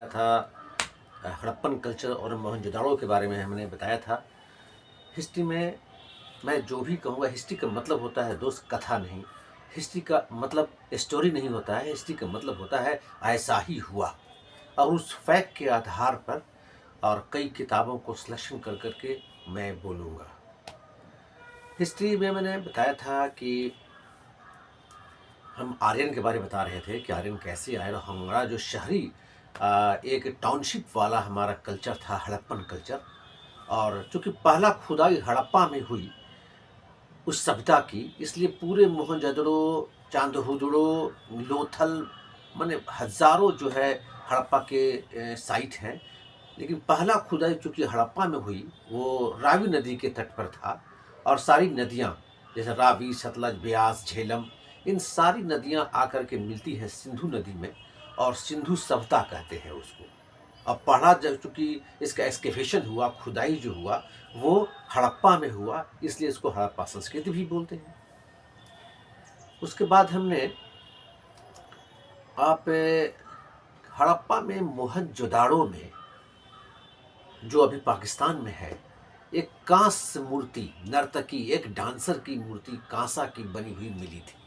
था हड़प्पन कल्चर और मोहनजोदाड़ो के बारे में हमने बताया था। हिस्ट्री में मैं जो भी कहूँगा, हिस्ट्री का मतलब होता है दोस्त कथा नहीं। हिस्ट्री का मतलब स्टोरी नहीं होता है। हिस्ट्री का मतलब होता है ऐसा ही हुआ, और उस फैक्ट के आधार पर और कई किताबों को सिलेक्शन कर करके मैं बोलूँगा। हिस्ट्री में मैंने बताया था कि हम आर्यन के बारे में बता रहे थे कि आर्यन कैसे आए, और हमारा जो शहरी एक टाउनशिप वाला हमारा कल्चर था हड़प्पन कल्चर। और चूँकि पहला खुदाई हड़प्पा में हुई उस सभ्यता की, इसलिए पूरे मोहनजोदड़ो, चांदहुदड़ो, लोथल माने हज़ारों जो है हड़प्पा के साइट हैं। लेकिन पहला खुदाई चूँकि हड़प्पा में हुई वो रावी नदी के तट पर था, और सारी नदियाँ जैसे रावी, सतलज, ब्यास, झेलम, इन सारी नदियाँ आकर के मिलती हैं सिंधु नदी में, और सिंधु सभ्यता कहते हैं उसको। अब पढ़ा जब चूँकि इसका एक्सकेवेशन हुआ, खुदाई जो हुआ वो हड़प्पा में हुआ, इसलिए इसको हड़प्पा संस्कृति भी बोलते हैं। उसके बाद हमने आप हड़प्पा में मोहनजोदाड़ो में, जो अभी पाकिस्तान में है, एक कांस्य मूर्ति, नर्तकी, एक डांसर की मूर्ति कांसा की बनी हुई मिली थी।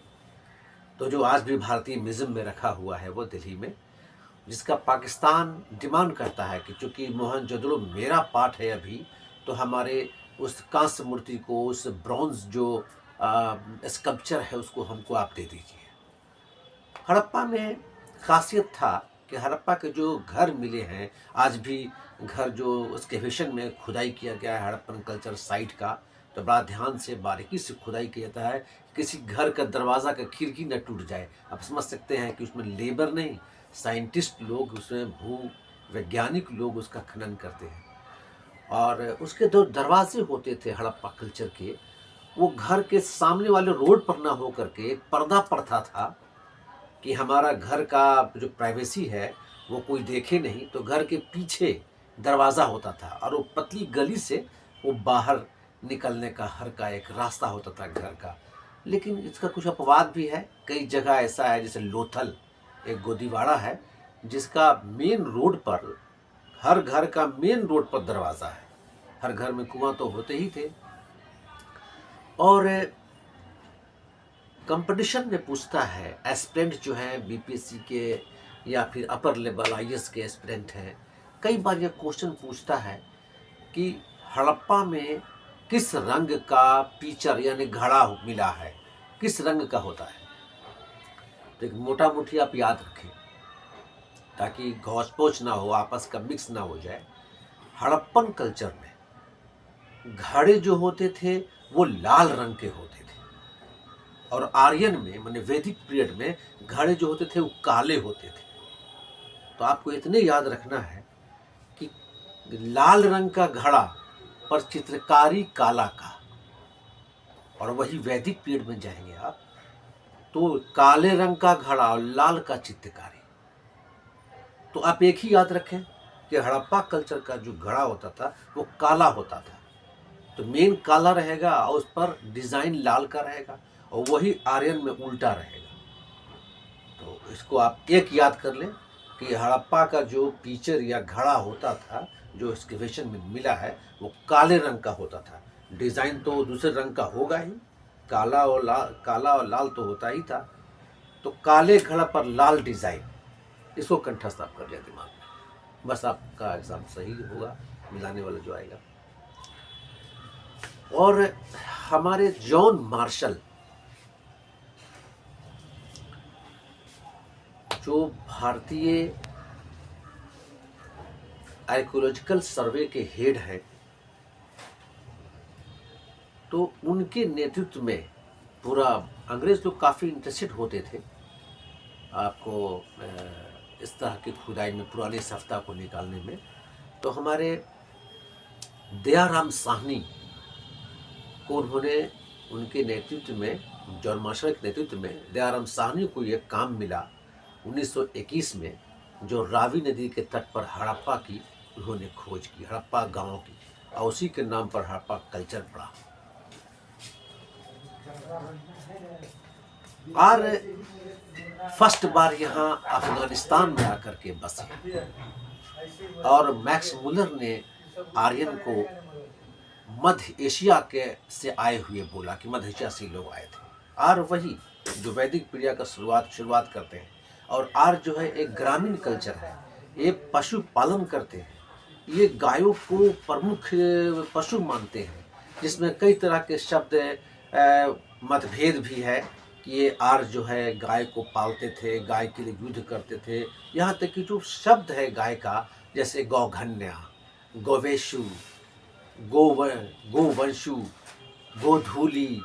तो जो आज भी भारतीय म्यूजियम में रखा हुआ है वो दिल्ली में, जिसका पाकिस्तान डिमांड करता है कि चूँकि मोहनजोदड़ो मेरा पार्ट है अभी, तो हमारे उस कांस्य मूर्ति को, उस ब्रॉन्ज जो स्कल्पचर है उसको हमको आप दे दीजिए। हड़प्पा में खासियत था कि हड़प्पा के जो घर मिले हैं आज भी, घर जो एक्सकेवेशन में खुदाई किया गया है हड़प्पन कल्चर साइट का, तो बड़ा ध्यान से बारीकी से खुदाई किया जाता है, किसी घर का दरवाज़ा का खिड़की न टूट जाए। आप समझ सकते हैं कि उसमें लेबर नहीं, साइंटिस्ट लोग, उसमें भू वैज्ञानिक लोग उसका खनन करते हैं। और उसके जो दरवाजे होते थे हड़प्पा कल्चर के, वो घर के सामने वाले रोड पर ना हो करके एक पर्दा पड़ता था कि हमारा घर का जो प्राइवेसी है वो कोई देखे नहीं, तो घर के पीछे दरवाज़ा होता था, और वो पतली गली से वो बाहर निकलने का हर का एक रास्ता होता था घर का। लेकिन इसका कुछ अपवाद भी है, कई जगह ऐसा है, जैसे लोथल एक गोदीवाड़ा है जिसका मेन रोड पर, हर घर का मेन रोड पर दरवाज़ा है। हर घर में कुआं तो होते ही थे। और कंपटीशन में पूछता है, एस्पिरेंट जो है बीपीएससी के या फिर अपर लेवल आईएएस के एस्पिरेंट हैं, कई बार ये क्वेश्चन पूछता है कि हड़प्पा में किस रंग का पीचर यानी घड़ा मिला है, किस रंग का होता है। तो एक मोटा मोटी आप याद रखें ताकि घौच पोच ना हो, आपस का मिक्स ना हो जाए। हड़प्पन कल्चर में घड़े जो होते थे वो लाल रंग के होते थे, और आर्यन में माने वैदिक पीरियड में घड़े जो होते थे वो काले होते थे। तो आपको इतने याद रखना है कि लाल रंग का घड़ा पर चित्रकारी काला का, और वही वैदिक पीरियड में जाएंगे आप तो काले रंग का घड़ा और लाल का चित्रकारी। तो आप एक ही याद रखें कि हड़प्पा कल्चर का जो घड़ा होता था वो काला होता था, तो मेन काला रहेगा और उस पर डिज़ाइन लाल का रहेगा, और वही आर्यन में उल्टा रहेगा। तो इसको आप एक याद कर लें कि हड़प्पा का जो पीचर या घड़ा होता था जो एक्सकेवेशन में मिला है वो काले रंग का होता था। डिज़ाइन तो दूसरे रंग का होगा ही, काला और लाल तो होता ही था। तो काले घड़ा पर लाल डिज़ाइन, इसको कंठस्थ आप कर लिया दिमाग में, बस आपका एग्ज़ाम सही होगा, मिलाने वाला जो आएगा। और हमारे जॉन मार्शल जो भारतीय आर्कियोलॉजिकल सर्वे के हेड हैं, तो उनके नेतृत्व में पूरा, अंग्रेज लोग काफ़ी इंटरेस्टेड होते थे आपको इस तरह की खुदाई में, पुराने सभ्यता को निकालने में। तो हमारे दयाराम साहनी को उन्होंने, उनके नेतृत्व में, जॉन मार्शल के नेतृत्व में दयाराम साहनी को यह काम मिला 1921 में, जो रावी नदी के तट पर हड़प्पा की उन्होंने खोज की, हड़प्पा गांव की, और उसी के नाम पर हड़प्पा कल्चर पड़ा। और फर्स्ट बार यहाँ अफगानिस्तान में आकर के बसे और मैक्स मुलर ने आर्यन को मध्य एशिया के से आए हुए बोला कि मध्य एशिया से लोग आए थे। आर वही जो वैदिक पीढ़िया का शुरुआत करते हैं। और आर जो है एक ग्रामीण कल्चर है, ये पशु पालन करते हैं, ये गायों को प्रमुख पशु मानते हैं, जिसमें कई तरह के शब्द मतभेद भी है कि ये आर जो है गाय को पालते थे, गाय के लिए युद्ध करते थे। यहाँ तक कि जो शब्द है गाय का, जैसे गौघन्या, गौवेशु, गोवंशु, गोधूली,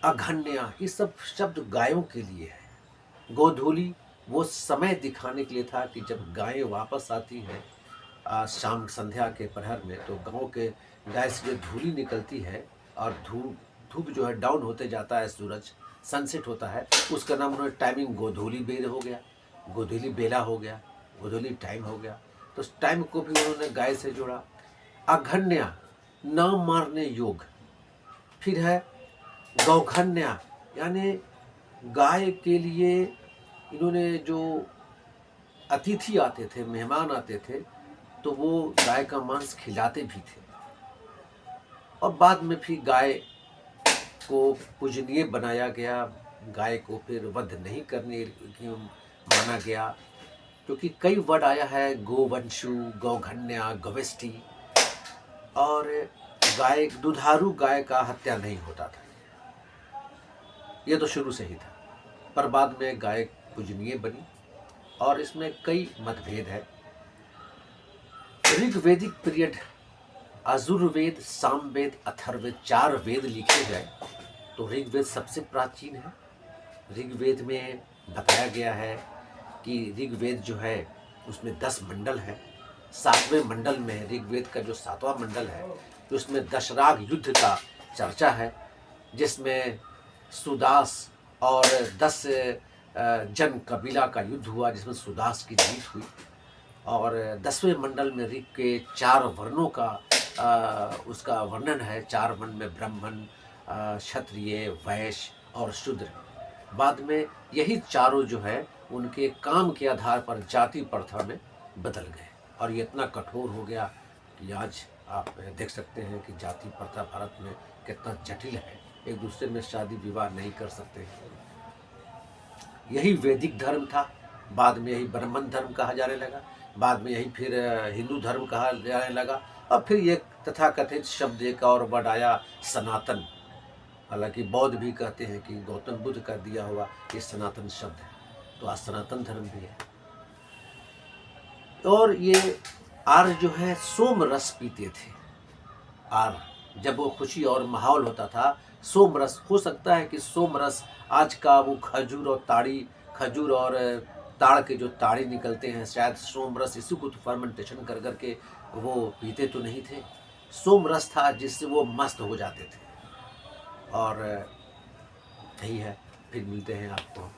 अघन्या, ये सब शब्द गायों के लिए है। गोधूली वो समय दिखाने के लिए था कि जब गायें वापस आती हैं शाम संध्या के प्रहर में, तो गांव के गाय से जो धूली निकलती है और धूप जो है डाउन होते जाता है, सूरज सनसेट होता है, उसका नाम उन्होंने टाइमिंग गोधूली बेल हो गया, गोधूली बेला हो गया, गोधूली टाइम हो गया। तो उस टाइम को भी उन्होंने गाय से जोड़ा। अघन्या न मारने योग। फिर है गौघन्या, यानी गाय के लिए इन्होंने जो अतिथि आते थे, मेहमान आते थे, तो वो गाय का मांस खिलाते भी थे। और बाद में फिर गाय को पूजनीय बनाया गया, गाय को फिर वध नहीं करने की माना गया, क्योंकि कई वर्ड आया है, गोवंशु, गौघन्या, गवेष्टि। और गाय, दुधारू गाय का हत्या नहीं होता था, ये तो शुरू से ही था, पर बाद में गाय पूजनीय बनी। और इसमें कई मतभेद है। ऋग्वेदिक पीरियड, यजुर्वेद, सामवेद, अथर्ववेद, 4 वेद लिखे गए, तो ऋग्वेद सबसे प्राचीन है। ऋग्वेद में बताया गया है कि ऋग्वेद जो है उसमें 10 मंडल है। 7वें मंडल में, ऋग्वेद का जो 7वां मंडल है, उसमें दशराग युद्ध का चर्चा है, जिसमें सुदास और 10 जन कबीला का युद्ध हुआ, जिसमें सुदास की जीत हुई। और 10वें मंडल में ऋग के 4 वर्णों का उसका वर्णन है। 4 वर्ण में ब्राह्मण, क्षत्रिय, वैश्य और शूद्र। बाद में यही चारों जो है उनके काम के आधार पर जाति प्रथा में बदल गए, और ये इतना कठोर हो गया कि आज आप देख सकते हैं कि जाति प्रथा भारत में कितना जटिल है, एक दूसरे में शादी विवाह नहीं कर सकते। यही वैदिक धर्म था, बाद में यही ब्राह्मण धर्म कहा जाने लगा, बाद में यही फिर हिंदू धर्म कहा जाने लगा, और फिर ये तथाकथित शब्द एक और वर्ड आया, सनातन। हालांकि बौद्ध भी कहते हैं कि गौतम बुद्ध का दिया हुआ ये सनातन शब्द है, तो आज सनातन धर्म भी है। और ये आर्य जो है सोम रस पीते थे। आर्य जब वो खुशी और माहौल होता था, सोम रस, हो सकता है कि सोम रस आज का वो खजूर और ताड़ के जो ताड़ी निकलते हैं, शायद सोम रस इसी को फर्मेंटेशन कर करके वो पीते तो नहीं थे। सोम रस था जिससे वो मस्त हो जाते थे। और यही है, फिर मिलते हैं आपको।